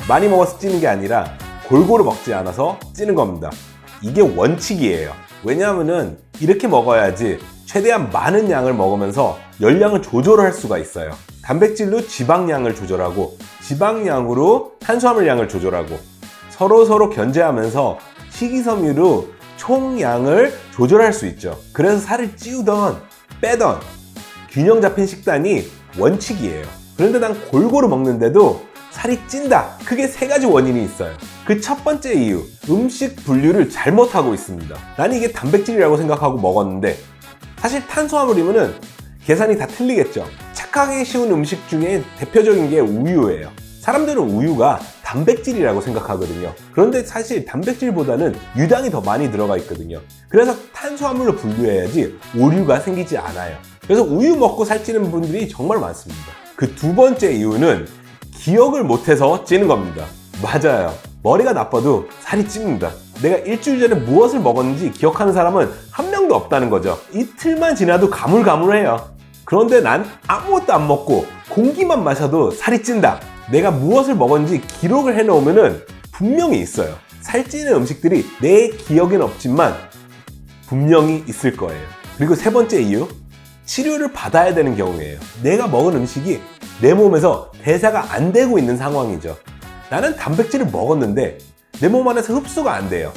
많이 먹어서 찌는 게 아니라 골고루 먹지 않아서 찌는 겁니다. 이게 원칙이에요. 왜냐하면은 이렇게 먹어야지 최대한 많은 양을 먹으면서 열량을 조절할 수가 있어요. 단백질로 지방량을 조절하고 지방량으로 탄수화물 양을 조절하고 서로 견제하면서 식이섬유로 총량을 조절할 수 있죠. 그래서 살을 찌우던 빼던 균형 잡힌 식단이 원칙이에요. 그런데 난 골고루 먹는데도 살이 찐다. 크게 세 가지 원인이 있어요. 그 첫 번째 이유, 음식 분류를 잘못하고 있습니다. 나는 이게 단백질이라고 생각하고 먹었는데 사실 탄수화물이면은 계산이 다 틀리겠죠. 착각하기 쉬운 음식 중에 대표적인 게 우유예요. 사람들은 우유가 단백질이라고 생각하거든요. 그런데 사실 단백질보다는 유당이 더 많이 들어가 있거든요. 그래서 탄수화물로 분류해야지 오류가 생기지 않아요. 그래서 우유 먹고 살찌는 분들이 정말 많습니다. 그 두 번째 이유는 기억을 못해서 찌는 겁니다. 맞아요. 머리가 나빠도 살이 찝니다. 내가 일주일 전에 무엇을 먹었는지 기억하는 사람은 한 명도 없다는 거죠. 이틀만 지나도 가물가물해요. 그런데 난 아무것도 안 먹고 공기만 마셔도 살이 찐다. 내가 무엇을 먹었는지 기록을 해놓으면 분명히 있어요. 살찌는 음식들이 내 기억엔 없지만 분명히 있을 거예요. 그리고 세 번째 이유, 치료를 받아야 되는 경우예요. 내가 먹은 음식이 내 몸에서 대사가 안 되고 있는 상황이죠. 나는 단백질을 먹었는데 내 몸 안에서 흡수가 안 돼요.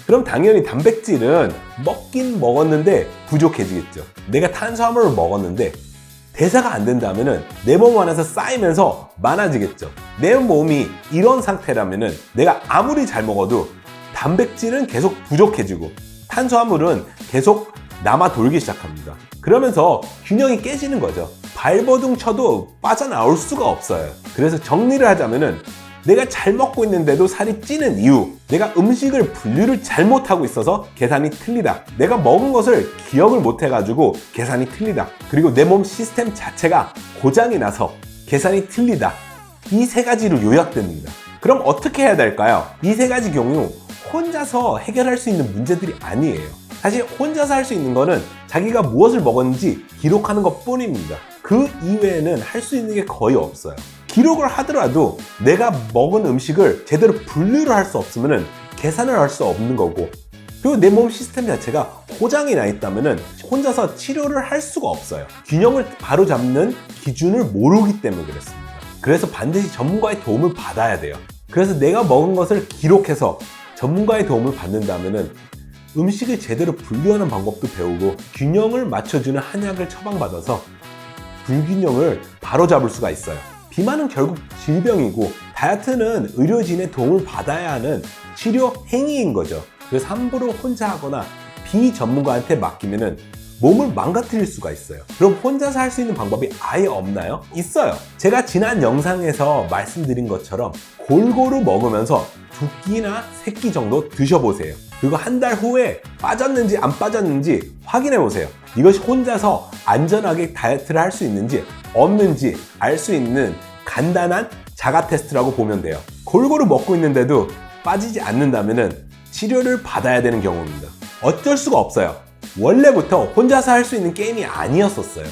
그럼 당연히 단백질은 먹긴 먹었는데 부족해지겠죠. 내가 탄수화물을 먹었는데 대사가 안 된다면 내 몸 안에서 쌓이면서 많아지겠죠. 내 몸이 이런 상태라면 내가 아무리 잘 먹어도 단백질은 계속 부족해지고 탄수화물은 계속 남아 돌기 시작합니다. 그러면서 균형이 깨지는 거죠. 발버둥 쳐도 빠져나올 수가 없어요. 그래서 정리를 하자면은 내가 잘 먹고 있는데도 살이 찌는 이유, 내가 음식을 분류를 잘못하고 있어서 계산이 틀리다. 내가 먹은 것을 기억을 못해가지고 계산이 틀리다. 그리고 내 몸 시스템 자체가 고장이 나서 계산이 틀리다. 이 세 가지로 요약됩니다. 그럼 어떻게 해야 될까요? 이 세 가지 경우 혼자서 해결할 수 있는 문제들이 아니에요. 사실 혼자서 할 수 있는 거는 자기가 무엇을 먹었는지 기록하는 것 뿐입니다. 그 이외에는 할 수 있는 게 거의 없어요. 기록을 하더라도 내가 먹은 음식을 제대로 분류를 할 수 없으면 계산을 할 수 없는 거고, 그리고 내 몸 시스템 자체가 고장이 나 있다면 혼자서 치료를 할 수가 없어요. 균형을 바로잡는 기준을 모르기 때문에 그렇습니다. 그래서 반드시 전문가의 도움을 받아야 돼요. 그래서 내가 먹은 것을 기록해서 전문가의 도움을 받는다면 음식을 제대로 분류하는 방법도 배우고 균형을 맞춰주는 한약을 처방받아서 불균형을 바로잡을 수가 있어요. 비만은 결국 질병이고 다이어트는 의료진의 도움을 받아야 하는 치료 행위인 거죠. 그래서 함부로 혼자 하거나 비전문가한테 맡기면 몸을 망가뜨릴 수가 있어요. 그럼 혼자서 할 수 있는 방법이 아예 없나요? 있어요. 제가 지난 영상에서 말씀드린 것처럼 골고루 먹으면서 2끼나 3끼 정도 드셔보세요. 그리고 한 달 후에 빠졌는지 안 빠졌는지 확인해 보세요. 이것이 혼자서 안전하게 다이어트를 할 수 있는지 없는지 알 수 있는 간단한 자가 테스트라고 보면 돼요. 골고루 먹고 있는데도 빠지지 않는다면 치료를 받아야 되는 경우입니다. 어쩔 수가 없어요. 원래부터 혼자서 할 수 있는 게임이 아니었었어요.